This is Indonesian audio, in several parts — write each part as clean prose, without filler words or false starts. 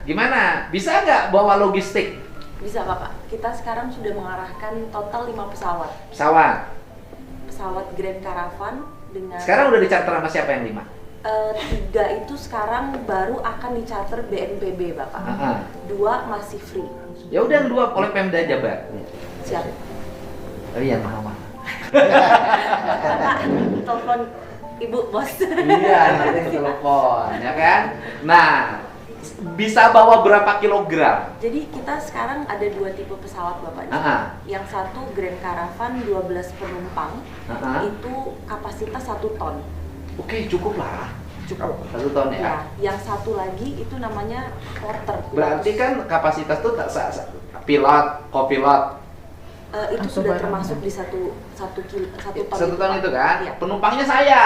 Gimana? Bisa nggak bawa logistik? Bisa Bapak. Kita sekarang sudah mengarahkan total 5 pesawat. Pesawat. Pesawat Grand Caravan dengan Sekarang udah dicatat sama siapa yang 5? 3 itu sekarang baru akan dicharter BNPB Bapak. 2 masih free. Ya udah yang 2 oleh Pemda Jabar. Siap. Tapi yang mahal-mahal. Bapak, telepon Ibu Bos. Iya, nanti telepon, ya kan? Nah, bisa bawa berapa kilogram? Jadi kita sekarang ada 2 tipe pesawat Bapak. Yang satu Grand Caravan 12 penumpang. Itu kapasitas 1 ton. Oke, cukup lah. Cukup. 1 ton ya? Ya, yang satu lagi itu namanya porter. Berarti kan kapasitas tuh pilot, kopilot. Itu sudah termasuk di satu ton. 1 ton itu kan? Ya. Penumpangnya saya.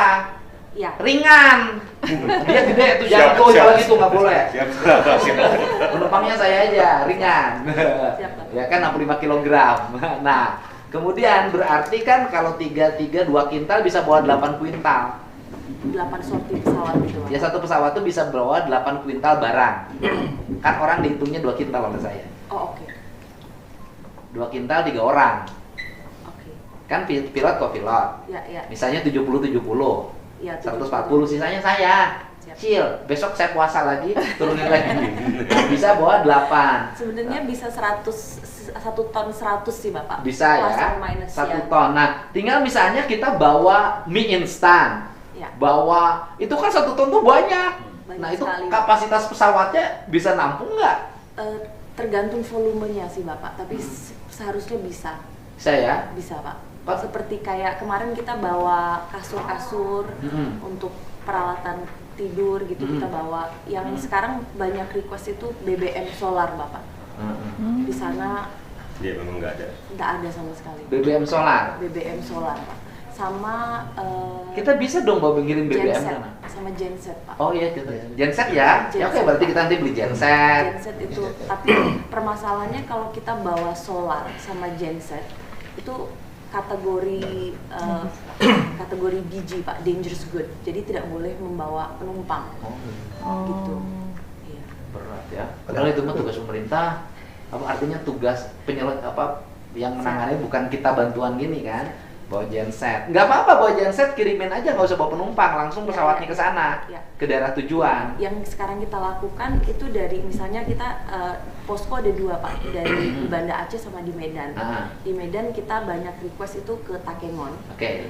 Ya. Ringan. Dia gede tuh, jago jalan gitu nggak boleh. Siap. Penumpangnya saya aja, ringan. Siap. Ya kan 65 kilogram. Nah, kemudian berarti kan kalau 3 2 kintal bisa bawa 8 kuintal. 8 sorti pesawat itu. Ya satu pesawat tuh bisa bawa 8 kuintal barang. Kan orang dihitungnya 2 kintal oleh saya. Oh, oke. 2 kintal 3 orang. Oke. Kan pilot kopilot. Ya. Misalnya 70 Ya, 140 sisanya saya. Siap. Cil, besok saya puasa lagi, turunin lagi. Bisa bawa 8. Sebenarnya bisa 1 ton 100 sih Bapak. Bisa Plus ya. or minus, 1 ya. ton. Nah, tinggal misalnya kita bawa mie instan. Ya. Bawa itu kan 1 ton tuh banyak. Banyak Nah, itu sekali. kapasitas pesawatnya bisa nampung nggak? Tergantung volumenya sih Bapak, tapi seharusnya bisa. Bisa ya? Bisa Pak. Seperti kayak kemarin kita bawa kasur-kasur untuk peralatan tidur gitu kita bawa. Yang sekarang banyak request itu BBM solar Bapak. Di sana Dia memang nggak ada. nggak ada sama sekali. BBM solar. BBM solar Pak. Sama Kita bisa dong bawa ngirim BBM genset, sana. sama genset Pak. Oh iya, gitu. Genset ya? Ya oke, Genset. berarti kita nanti beli genset. Genset itu, tapi permasalahannya kalau kita bawa solar sama genset itu kategori kategori DG Pak, dangerous good. Jadi tidak boleh membawa penumpang. Gitu. Iya. Berat ya. Padahal itu mah tugas pemerintah. Apa artinya tugas yang menangani bukan kita bantuan gini kan? Bawa genset. Nggak apa-apa bawa genset, kirimin aja, nggak usah bawa penumpang, langsung pesawatnya ke sana, ke daerah tujuan. Yang sekarang kita lakukan itu dari misalnya kita posko ada 2 Pak, dari di Banda Aceh sama di Medan. Di Medan kita banyak request itu ke Takengon. Oke.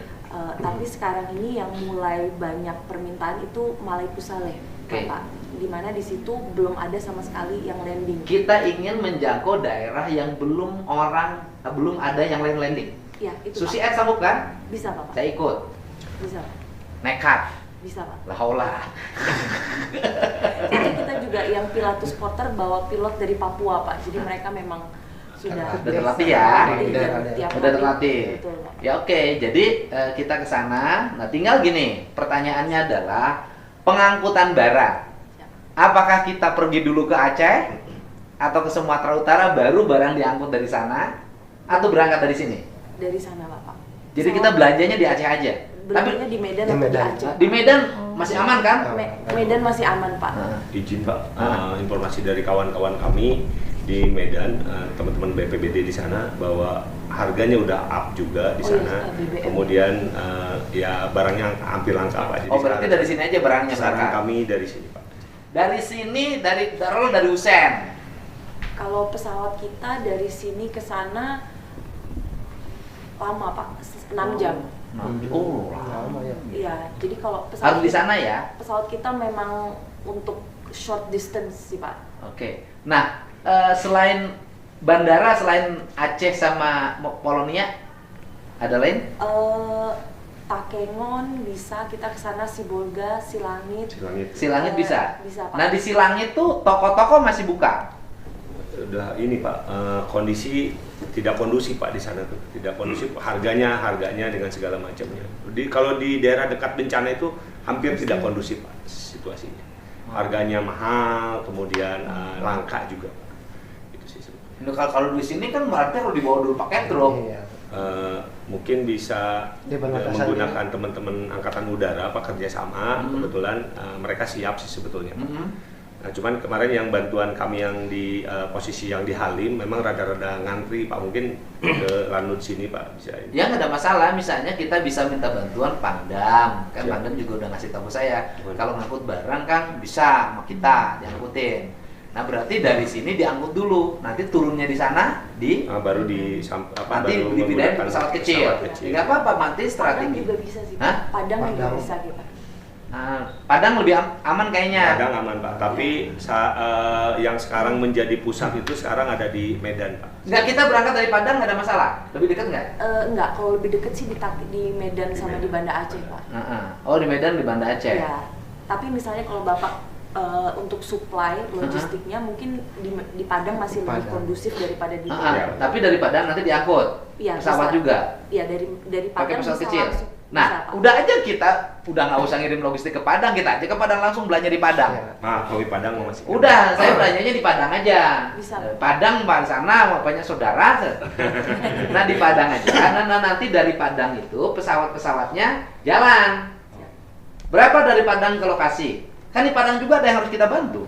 Tapi sekarang ini yang mulai banyak permintaan itu Malaypusale, Bapak. Dimana di situ belum ada sama sekali yang landing. Kita ingin menjangkau daerah yang belum ada yang landing. Ya, itu Susi Pak. Ed sanggup kan? Bisa Bapak. Saya ikut. Bisa Pak. Nekat. Bisa Pak. Lah haulah. Jadi kita juga yang Pilatus Porter bawa pilot dari Papua Pak. Jadi mereka memang sudah terlatih ya. tiap Udah hari. terlatih. Betul, Pak. Ya oke, jadi kita ke sana. Nah, tinggal gini, pertanyaannya adalah pengangkutan barang. Apakah kita pergi dulu ke Aceh atau ke Sumatera Utara baru barang diangkut dari sana atau berangkat dari sini? Dari sana Bapak. Jadi kita belanjanya di Aceh aja. Belanjanya di Medan atau di Aceh. Di Medan masih aman kan? Medan masih aman Pak. Izin Pak, informasi dari kawan-kawan kami di Medan, teman-teman BPBD di sana bahwa harganya udah up juga di sana. BBM. Kemudian ya barangnya hampir langka Pak. Jadi Berarti dari sini aja barangnya saran berangkat. kami dari sini Pak. Dari sini dari Usen. Kalau pesawat kita dari sini ke sana lama Pak, 6 jam. Oh, lama ya. Iya, jadi kalau pesawat Harus di sana ya. Pesawat kita memang untuk short distance sih Pak. Oke. Nah, selain bandara, selain Aceh sama Polonia, ada lain? Takengon bisa, kita ke sana Sibolga, Silangit. Silangit bisa. Bisa Pak. Nah, di Silangit tuh toko-toko masih buka. Udah ini Pak, kondisi tidak kondusif Pak di sana tuh, tidak kondusif. Harganya dengan segala macamnya. Kalau di daerah dekat bencana itu hampir tidak kondusif Pak situasinya. Harganya mahal, kemudian langka juga. Itu sih sebenarnya. Kalau di sini kan berarti kalau dibawa dulu pakai truk. Mungkin bisa menggunakan teman-teman angkatan udara Pak kerjasama. Kebetulan mereka siap sih sebetulnya Pak. Nah, cuman kemarin yang bantuan kami yang di posisi yang di Halim memang rada-rada ngantri Pak, mungkin ke Lanut sini Pak bisa ini. Ya nggak ada masalah, misalnya kita bisa minta bantuan Pangdam, kan Siap. Pangdam juga udah ngasih tahu saya, Betul. kalau ngangkut barang kan bisa sama kita diangkutin. Nah berarti dari sini diangkut dulu, nanti turunnya di sana Baru di nanti baru dipindahin ke menggunakan pesawat kecil. Nggak apa-apa, nanti Padang strategi. juga bisa sih, Hah? Padang juga Padang. bisa kita. Nah, Padang lebih aman kayaknya. Padang aman Pak, tapi yang sekarang menjadi pusat itu sekarang ada di Medan Pak. Nggak, kita berangkat dari Padang nggak ada masalah. Lebih dekat nggak? Enggak, kalau lebih deket sih di Medan Di sama Medan. di Banda Aceh, Pak. Oh di Medan, di Banda Aceh. Ya, tapi misalnya kalau Bapak untuk supply logistiknya mungkin di Padang masih lebih Padang. kondusif daripada di Ya. Tapi dari Padang nanti diangkut Iya, pesawat bisa. juga. Iya, dari Pakai Padang pesawat bisa kecil. langsung. Nah, Bisa, Pak. udah aja kita udah nggak usah ngirim logistik ke Padang, kita aja ke Padang langsung belanja di Padang. Iya. Nah, kalau di Padang masih. Udah, saya belanjanya di Padang aja. Bisa. Padang Pak sana banyak saudara. Nah di Padang aja. Karena nanti dari Padang itu pesawat-pesawatnya jalan. Berapa dari Padang ke lokasi? Kan di Padang juga ada yang harus kita bantu.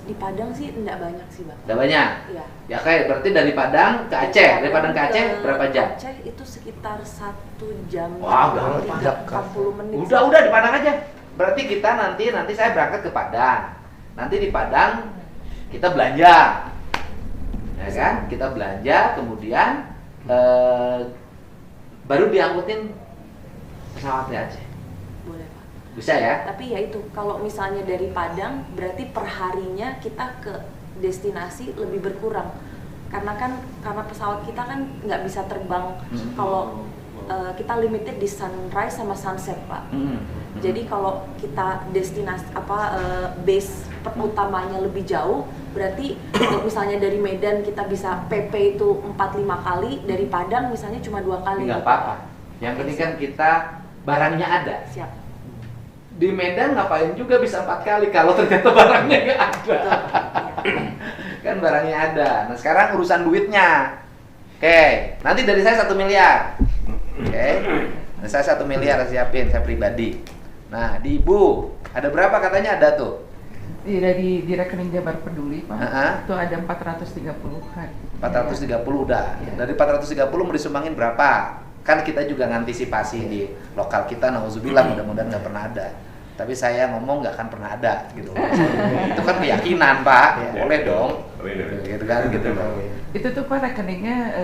Di Padang sih enggak banyak sih, Bang. Udah banyak. Iya. Ya kayak berarti dari Padang ke Aceh. Dari Padang ke Aceh berapa jam? Aceh itu sekitar 1 jam. Wah, gampang. 40 menit. Udah di Padang aja. Berarti kita nanti saya berangkat ke Padang. Nanti di Padang kita belanja. Ya kan? Kita belanja kemudian baru diangkutin pesawatnya Aceh. Boleh, Pak. Bisa ya? Tapi ya itu, kalau misalnya dari Padang berarti perharinya kita ke destinasi lebih berkurang. Karena pesawat kita kan nggak bisa terbang kalau kita limited di sunrise sama sunset, Pak. Jadi kalau kita destinasi base utamanya lebih jauh, berarti kalau misalnya dari Medan kita bisa PP itu 4-5 kali, dari Padang misalnya cuma 2 kali. Nggak apa-apa. Yang penting kan kita barangnya ada. Siap. Di Medan ngapain juga bisa 4 kali kalau ternyata barangnya nggak ada. Betul. Iya. Kan barangnya ada. Nah sekarang urusan duitnya. Oke, nanti dari saya 1 miliar. Oke, nah, saya 1 miliar siapin, saya pribadi. Nah di Ibu ada berapa katanya ada tuh? Di rekening Jabar Peduli Pak, Heeh. itu ada 430-an. 430 udah. Iya. Dari 430 mau disumbangin berapa? Kan kita juga ngantisipasi di lokal kita, nauzubillah mudah-mudahan nggak pernah ada. Tapi saya ngomong nggak akan pernah ada gitu. Itu kan keyakinan Pak, boleh dong. Gitu kan gitu loh. Itu tuh Pak rekeningnya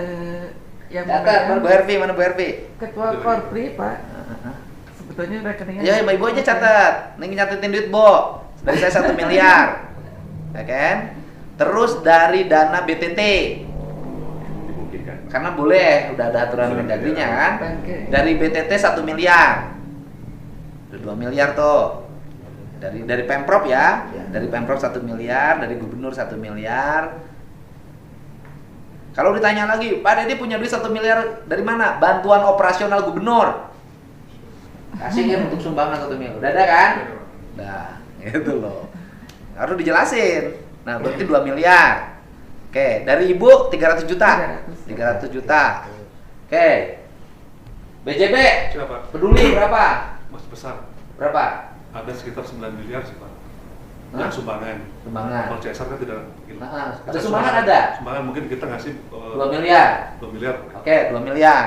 yang Catat, mana Bu Hervi, mana Bu Hervi? Ketua Korpri Pak. Sebetulnya rekeningnya. Ya, Ibu aja catat. Nih nyatetin duit, Bo. Dari saya 1 miliar. Ya kan? Terus dari dana BTT. Dimungkinkan. Karena boleh, udah ada aturan Mendagrinya kan. Oke. Dari BTT 1 miliar. Udah 2 miliar tuh. Dari Pemprov ya. Dari Pemprov 1 miliar, dari Gubernur 1 miliar. Kalau ditanya lagi, Pak Deddy punya duit 1 miliar dari mana? Bantuan operasional Gubernur. Kasihnya untuk sumbangan 1 miliar. Udah ada kan? Nah, gitu loh. Harus dijelasin. Nah, berarti 2 miliar. Oke, dari Ibu 300 juta. 300 juta. Oke. BJB Siapa? Peduli berapa? Mas besar. Berapa? Ada sekitar 9 miliar sih Pak. Hah? Yang sumbangan. Sumbangan. Kalau CSR kan tidak mungkin. Nah, ada sumbangan ada? Sumbangan mungkin kita ngasih 2 miliar. 2 miliar. Oke, 2 miliar.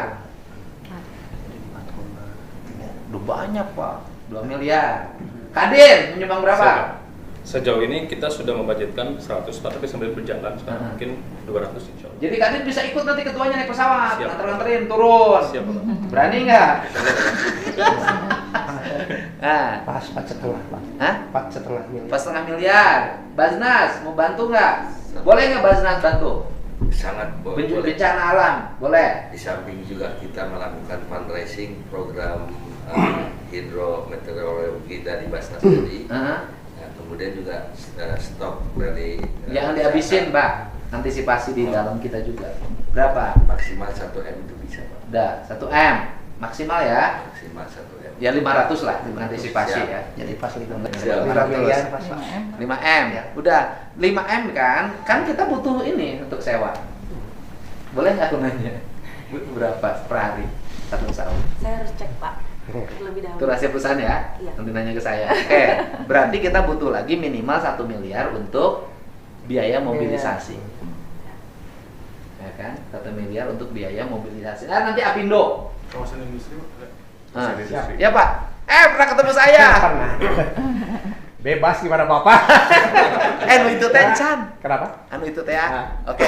Udah banyak, Pak. 2 miliar. Kadin menyumbang berapa? Sejauh ini kita sudah membudgetkan 100 Pak, tapi sambil berjalan sekarang mungkin 200 insya Allah. Jadi Kadin bisa ikut nanti ketuanya naik pesawat, Siap. nganter-nganterin turun. Siap Pak. Berani nggak? Nah, Pas setelah Pak. hah? Pas setelah miliar. Pas setengah miliar. Basnas mau bantu nggak? Boleh nggak Basnas bantu? Sangat boleh. Bencana alam, boleh. Di samping juga kita melakukan fundraising program hidrometeorologi dari Basnas tadi. Hah? Nah, kemudian juga stok dari Jangan dihabisin, Pak. Antisipasi di dalam kita juga. Berapa? maksimal 1 M itu bisa Pak. Udah, 1 M. Maksimal ya. Maksimal 1 M. Ya 500 lah, antisipasi Siap. ya. Jadi pas 5 Siap. miliar pas Pak. 5M. 5M. Udah, 5M kan kita butuh ini untuk sewa. Boleh nggak aku nanya? Butuh berapa per hari? Satu pesawat. Saya harus cek, Pak. terlebih dahulu. Itu rahasia perusahaan ya? Iya. Nanti nanya ke saya. Oke, berarti kita butuh lagi minimal 1 miliar untuk biaya mobilisasi. Ya kan? 1 miliar untuk biaya mobilisasi. Nah, nanti Apindo. Kawasan industri, Pak. Ah, Siap. ya Pak. Pernah ketemu saya. Pernah. Bebas gimana Bapak? Anu itu teh Chan. Kenapa? Anu itu teh. Ah. Oke.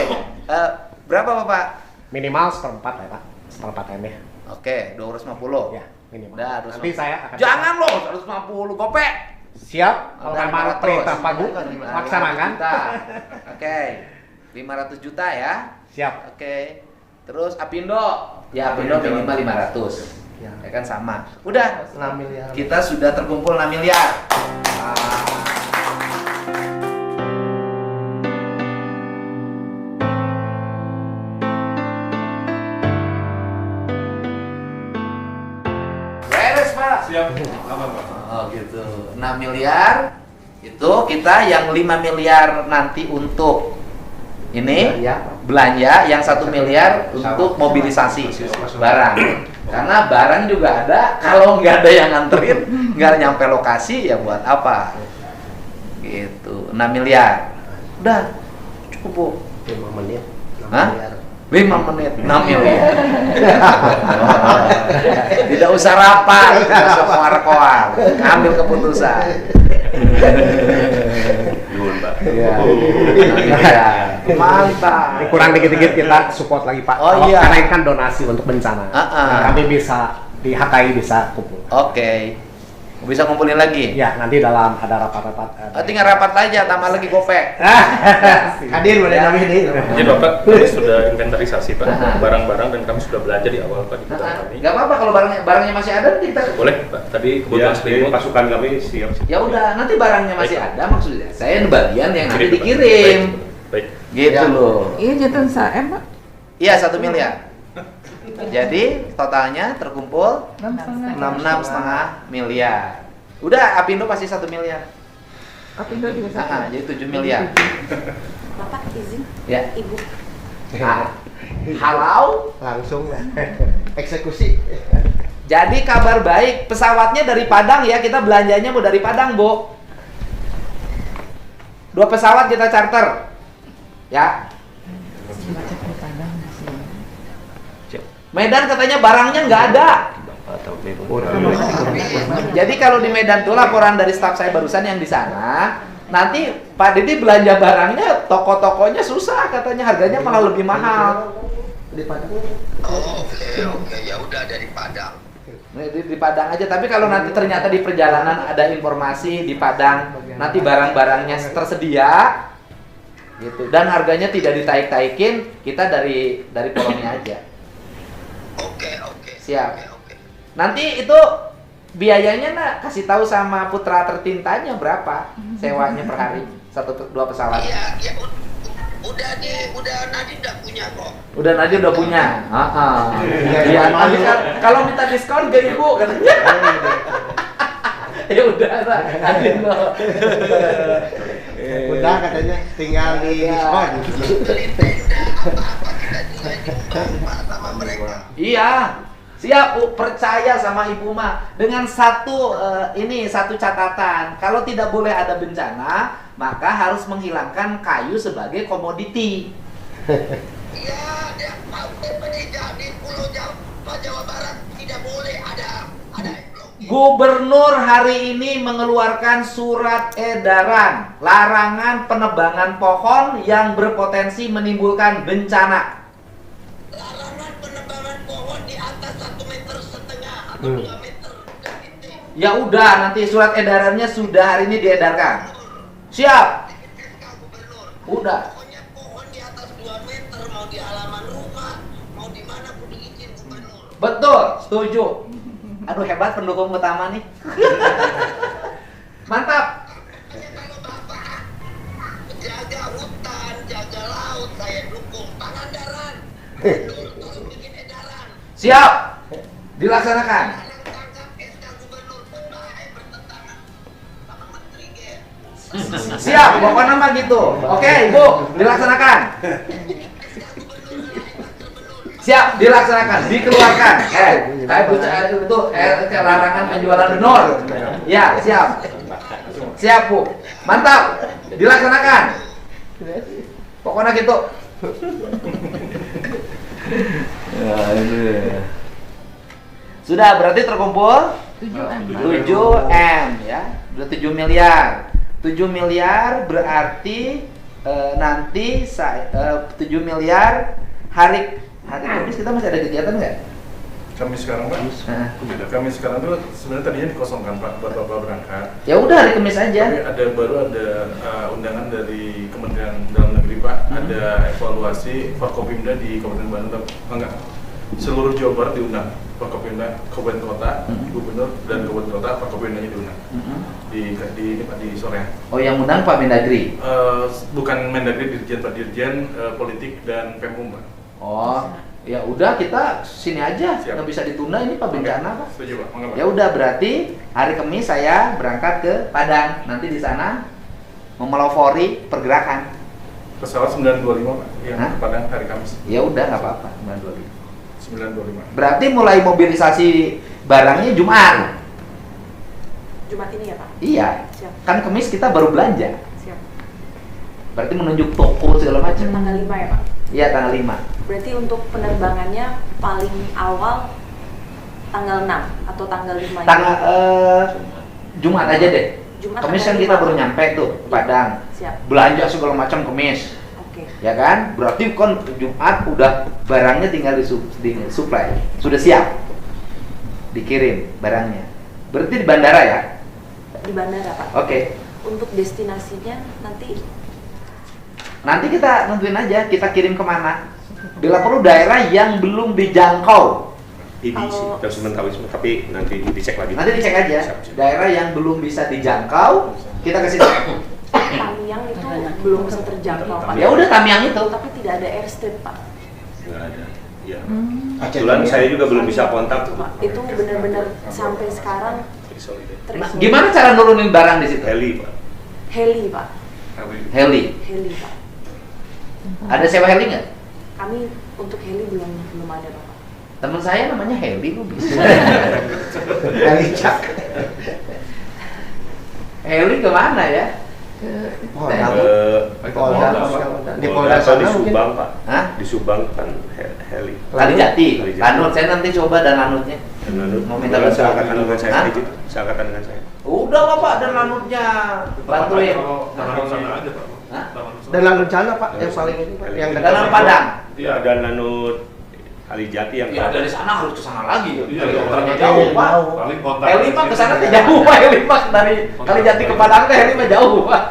Berapa Bapak? Minimal 1/4 ya Pak. 1/4 M ya. Oke, 250. Ya, minimal. Dah, Nanti saya akan Jangan loh, 150 gopek. siap kalau Udah, memang 500. perintah Pak Bu, 500 laksanakan. juta. Oke. 500 juta ya. Siap. Oke. Terus Apindo. Ya, Apindo minimal 500. Ya. Ya kan sama. Udah. 6 miliar. Kita sudah terkumpul 6 miliar. Beres, Pak. Siap. Aman, Pak. Oh gitu. 6 miliar itu kita yang 5 miliar nanti untuk ini belanja, yang 1 miliar untuk mobilisasi barang. Karena barang juga ada, kalau nggak ada yang nganterin, nggak nyampe lokasi, ya buat apa? Gitu. 6 miliar. Udah cukup, Bu. 5 menit. 6 Hah? miliar. 5 menit, 6 miliar. Tidak usah rapat, tidak usah koar-koar, ambil keputusan. Nuhun, Pak. Iya. Mantap. Kurang dikit-dikit kita support lagi Pak. Oh, Kalau- iya. Karena ini kan donasi untuk bencana. Nah, kami bisa di HKI bisa kumpul. Oke. Bisa kumpulin lagi? Ya, nanti dalam ada rapat-rapat. Tinggal rapat aja, tambah lagi gopek. Hadir boleh Ya. kami ini. Jadi Bapak, kami sudah inventarisasi Pak, Aha. barang-barang dan kami sudah belanja di awal Pak di gudang kami. Gak apa-apa kalau barangnya masih ada, kita. Boleh Pak, tadi Ya, kebutuhan jadi selimut. pasukan kami siap. Ya udah, nanti barangnya masih Baik. ada, maksudnya saya bagian yang nanti Kirim, Pak. dikirim. Baik. Gitu Ya. loh. Iya jantan saem Pak. Iya, 1 miliar. Jadi totalnya terkumpul 6,5 miliar. Udah, Apindo pasti 1 miliar. Apindo juga satu. Jadi 7 miliar. Bapak izin, Ya. Ibu. Halau. Langsung eksekusi. Jadi kabar baik, pesawatnya dari Padang ya, kita belanjanya mau dari Padang, Bu. 2 pesawat kita charter. Ya. Medan katanya barangnya nggak ada. Jadi kalau di Medan tuh laporan dari staf saya barusan yang di sana, nanti Pak Didi belanja barangnya, toko-tokonya susah katanya, harganya malah lebih mahal. Di Padang. Oke, ya udah dari Padang. Di Padang aja, tapi kalau nanti ternyata di perjalanan ada informasi di Padang nanti barang-barangnya tersedia gitu dan harganya tidak ditaik-taikin, kita dari Polongnya aja. Oke. Siap. Oke. Nanti itu biayanya nak kasih tahu sama putra tertintanya berapa sewanya per hari 1-2 pesawat. Iya, udah Nadine udah punya kok. Udah Nadia udah punya. Iya, nanti kalau minta diskon ke ibu katanya. Ya udah, Nadia loh. Udah katanya tinggal di diskon. Beli tenda apa-apa kita juga dibuka sama mereka. Iya, siap Bu, percaya sama Ibu mah. Dengan satu catatan, kalau tidak boleh ada bencana, maka harus menghilangkan kayu sebagai komoditi. Iya, di Pulau Jawa Barat tidak boleh ada Gubernur hari ini mengeluarkan surat edaran larangan penebangan pohon yang berpotensi menimbulkan bencana. larangan penebangan pohon di atas 1,5 meter atau 2 meter. Ya udah, nanti surat edarannya sudah hari ini diedarkan. Siap. Udah. Pokoknya pohon di atas 2 meter, mau di halaman rumah, mau di mana pun diizin gubernur. Betul, setuju. Aduh, hebat pendukung utama nih. Mantap. Kalau Bapak jaga hutan, jaga laut, saya dukung. Pangandaran, tolong bikin edaran. Siap. Dilaksanakan. Tangkap SK gubernur, bertentangan sama menteri Gen. Siap, pokoknya mah gitu. Oke, Ibu, dilaksanakan. Siap, dilaksanakan, dikeluarkan. Itu larangan penjualan donor. Ya, siap. Siap, Bu. Mantap. Dilaksanakan. Pokoknya gitu. Sudah, berarti terkumpul 7M ya. Udah 7 miliar. 7 miliar berarti nanti 7 miliar hari Kamis kita masih ada kegiatan nggak? Kamis sekarang Pak? Kamis sekarang tuh sebenarnya tadinya dikosongkan Pak buat Bapak berangkat. Ya udah hari Kamis aja. Tapi baru ada undangan dari Kementerian Dalam Negeri Pak. Ada evaluasi Forkopimda di Kabupaten Bandung. Enggak, seluruh Jawa Barat diundang. Forkopimda, Kabupaten Kota, Gubernur dan Kabupaten Kota, Forkopimdanya diundang. Di sore. Oh, yang undang Pak Mendagri? Bukan Mendagri, Dirjen Pak, Dirjen Politik dan Pemum Pak. Oh, ya udah kita sini aja, Siap. nggak bisa ditunda ini Pak bencana Pak. Setuju Pak. Mangga, Pak. Ya udah berarti hari Kamis saya berangkat ke Padang. Nanti di sana memelopori pergerakan. Pesawat 925 Pak, yang Hah? ke Padang hari Kamis. Ya udah nggak apa-apa. 925. Berarti mulai mobilisasi barangnya Jumat. Jumat ini ya Pak? Iya. Siap. Kan Kamis kita baru belanja. Siap. Berarti menunjuk toko segala macam. Tanggal 5 ya Pak? Iya, tanggal 5. Berarti untuk penerbangannya paling awal tanggal 6 atau tanggal 5? Tanggal Jumat aja deh. Jumat Kamis tanggal kan kita 5. baru nyampe tuh Padang. Siap. Belanja segala macam Kamis. Oke. Ya kan? Berarti kan Jumat udah barangnya tinggal disuplai. Sudah siap. Dikirim barangnya. Berarti di bandara ya? Di bandara Pak. Oke. Untuk destinasinya Nanti kita nentuin aja kita kirim kemana. Bila perlu daerah yang belum dijangkau. Ini sih, Kalau- sementara tapi nanti dicek lagi. Nanti dicek aja. Siap. Daerah yang belum bisa dijangkau, kita kasih tahu. Tamiang itu belum bisa terjangkau Pak. Ya udah Tamiang itu. Tapi tidak ada airstrip Pak. Nggak ada. Ya. Aceh Kebetulan Tamiang. saya juga belum bisa kontak. Pak. Itu benar-benar sampai sekarang Terisolir. terisolir. Gimana cara nurunin barang di situ? Heli, Pak. Heli Pak. Heli. Heli Pak. Ada sewa heli nggak? Kami untuk heli belum ada Pak. Teman saya namanya Heli, lu bisa. Heli Cak. Heli kemana ya? Oh, Daerah. Ke Polda. Di Polda atau di sana mungkin. Subang, Pak. Hah? Di Subang kan heli. Kalijati. Kalijati. Lanut, saya nanti coba dan lanutnya. Dan lalu Mau minta bantuan. seangkatan dengan saya Hah? itu, seangkatan dengan saya. Udah Bapak dan lanutnya bantuin. Kalau sana aja Pak. Hah? Dan lalu rencana Pak yang paling ini Pak, yang Dan lanut Padang. Iya. Dan lanut Kalijati yang Ya dari sana harus ke sana lagi. Iya, Helikopternya iya. jauh Pak. Paling kontak. Heli mah ke sana teh jauh Pak. Heli mah dari Kalijati ke Padang teh heli mah jauh Pak.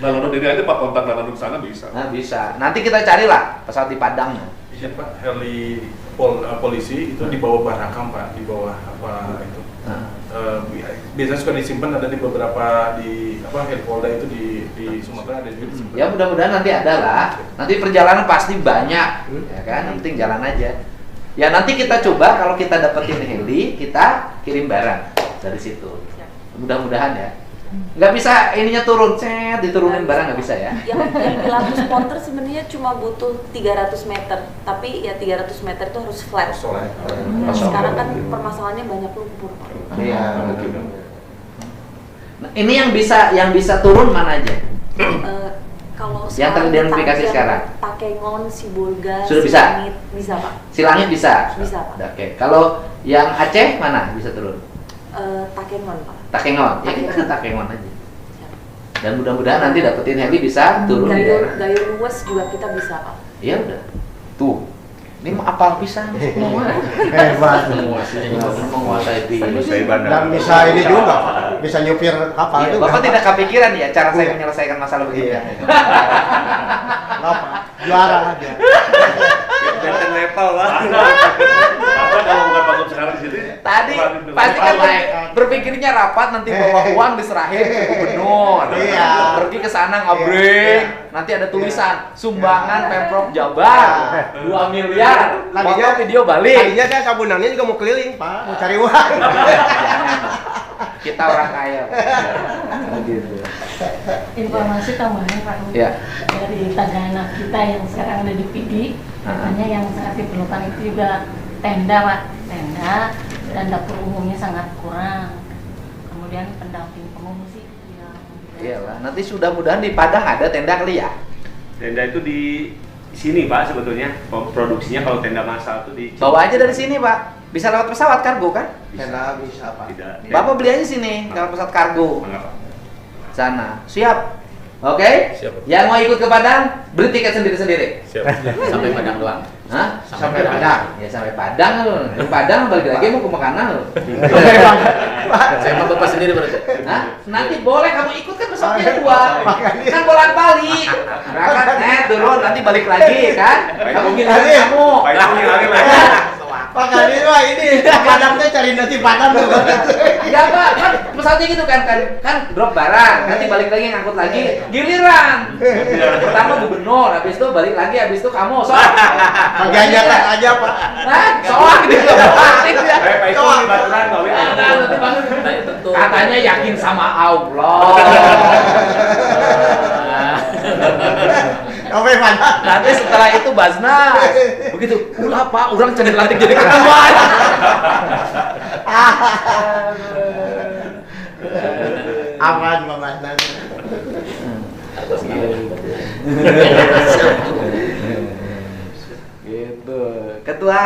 Dalam ini aja Pak, kontak dalam sana bisa. Nah bisa. Nanti kita carilah pesawat di Padang. Iya Pak, heli polisi itu di bawah Barakam Pak, di bawah apa itu. Biasanya suka disimpan ada di beberapa di heli Polda itu di Sumatera ada juga disimpan. Ya mudah-mudahan nanti ada lah. Nanti perjalanan pasti banyak, ya kan? Yang penting jalan aja. Ya nanti kita coba kalau kita dapetin heli, kita kirim barang dari situ. Mudah-mudahan ya. Nggak bisa ininya turun, diturunin barang nggak bisa ya. Yang Pilatus Porter sebenarnya cuma butuh 300 meter, tapi ya 300 meter itu harus flat. Kosong. Nah, sekarang kan permasalahannya banyak lumpur Pak. Iya. Nah, ini yang bisa turun mana aja? Kalau Yang teridentifikasi sekarang? Takengon, Sibolga, Sudah bisa? Silangit, bisa Pak. Silangit bisa. Bisa, Pak. Oke. Kalau yang Aceh mana bisa turun? Takengon Pak. Takengon. Ya kita ke Takengon aja. Dan mudah-mudahan nanti dapetin heli bisa turun di daerah. Gayo luas juga kita bisa Pak. Iya udah. Tuh. Ini mah apal pisan. Hebat. Menguasai Menguasai bandara. Dan bisa ini juga Pak, bisa nyupir kapal Iya, juga. Bapak Pak. tidak kepikiran ya cara saya menyelesaikan masalah begini. Iya. Nggak, Pak. Juara aja. Benteng level, Pak. Apa kalau bukan Pak sekarang di sini? Tadi pasti kan berpikirnya rapat nanti bawa uang diserahin ke gubernur. Iya. Pergi ke sana ngobrol. Nanti ada tulisan sumbangan Pemprov Jabar 2 miliar. Foto video balik. Tadinya saya sabunannya juga mau keliling Pak, mau cari uang. Kita orang kaya. Gitu. Informasi tambahan Pak. Ya. dari tagana kita yang sekarang ada di PD, katanya yang sangat diperlukan itu juga tenda Pak, tenda dan dapur umumnya sangat kurang. Kemudian pendamping pengungsi. Iyalah, nanti mudah-mudahan di Padang ada tenda kali ya? Tenda itu di sini Pak sebetulnya, produksinya kalau tenda massal itu di Bawa aja dari sini Pak, bisa lewat pesawat kargo kan? Tenda bisa Pak. Tidak. Bapak beli aja sini, lewat pesawat kargo. Mengapa? Sana, siap? Oke? Siap. Yang mau ikut ke Padang, beli tiket sendiri-sendiri. Siap. Sampai Padang doang. Hah? Sampai Padang. Ya sampai Padang lu. Dari Padang balik lagi mau ke makanan lu. Saya mau bapak sendiri berarti. Hah? Nanti boleh kamu ikut kan pesawatnya dua. Kan bolak-balik. Berangkat turun nanti balik lagi kan. Kamu giliran kamu. Pak itu ngilangin lagi. Pak Kadir Pak ini Padangnya cari nasi Padang tuh. Enggak Pak, kan pesawatnya gitu kan drop barang, nanti balik lagi ngangkut lagi, giliran. Pertama gubernur, habis itu balik lagi, habis itu kamu soal. Ganjakan aja Pak. Nah, soal gitu. Pak itu di Baturan balik. Katanya yakin sama Allah. Sampai Padang. Nanti setelah itu Basnas begitu, ulah Pak, orang jadi lantik jadi ketua. Aman Pak Basnas. Gitu. Ketua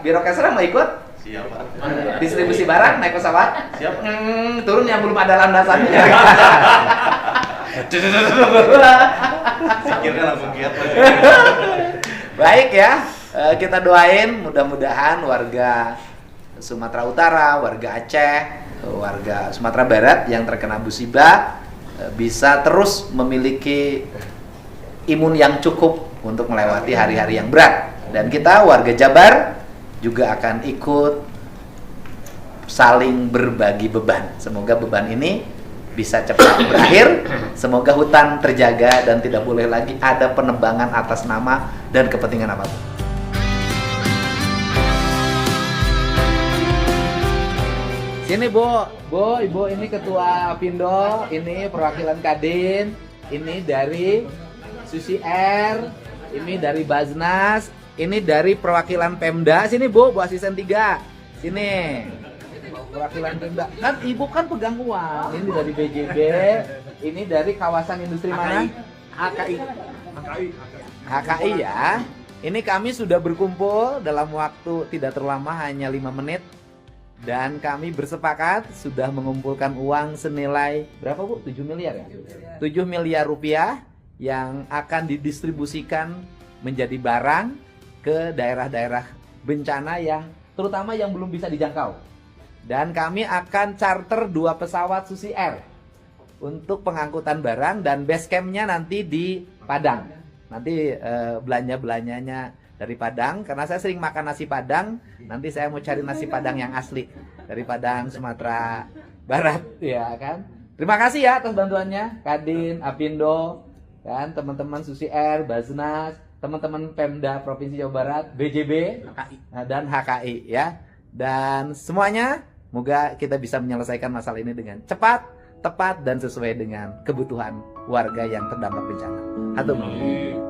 Biro Kesra mau ikut? Siap, Pak. Distribusi barang naik pesawat? Siap. Turun yang belum ada landasannya. Pikirnya langsung giat. Baik ya, kita doain mudah-mudahan warga Sumatera Utara, warga Aceh, warga Sumatera Barat yang terkena musibah bisa terus memiliki imun yang cukup untuk melewati hari-hari yang berat. Dan kita warga Jabar juga akan ikut saling berbagi beban. Semoga beban ini bisa cepat berakhir. Semoga hutan terjaga dan tidak boleh lagi ada penebangan atas nama dan kepentingan apapun. Sini Bu, Ibu ini ketua Apindo, ini perwakilan Kadin, ini dari Susi R, ini dari Basnas, ini dari perwakilan Pemda. Sini Bu asisten 3. Sini. Perwakilan Pemda. Kan Ibu kan pegang uang. Ini dari BJB, ini dari kawasan industri mana? HKI ya. Ini kami sudah berkumpul dalam waktu tidak terlalu lama, hanya 5 menit. Dan kami bersepakat sudah mengumpulkan uang senilai berapa Bu? 7 miliar ya? 7 miliar rupiah yang akan didistribusikan menjadi barang ke daerah-daerah bencana yang terutama yang belum bisa dijangkau. Dan kami akan charter 2 pesawat Susi Air untuk pengangkutan barang dan base campnya nanti di Padang. Nanti belanja-belanjanya dari Padang, karena saya sering makan nasi Padang. Nanti saya mau cari nasi Padang yang asli dari Padang, Sumatera Barat, ya kan. Terima kasih ya atas bantuannya, Kadin, Apindo, kan, teman-teman Susi Air, Basnas, teman-teman Pemda Provinsi Jawa Barat, BJB, dan HKI ya. Dan semuanya, semoga kita bisa menyelesaikan masalah ini dengan cepat, tepat, dan sesuai dengan kebutuhan warga yang terdampak bencana. Hatur nuhun.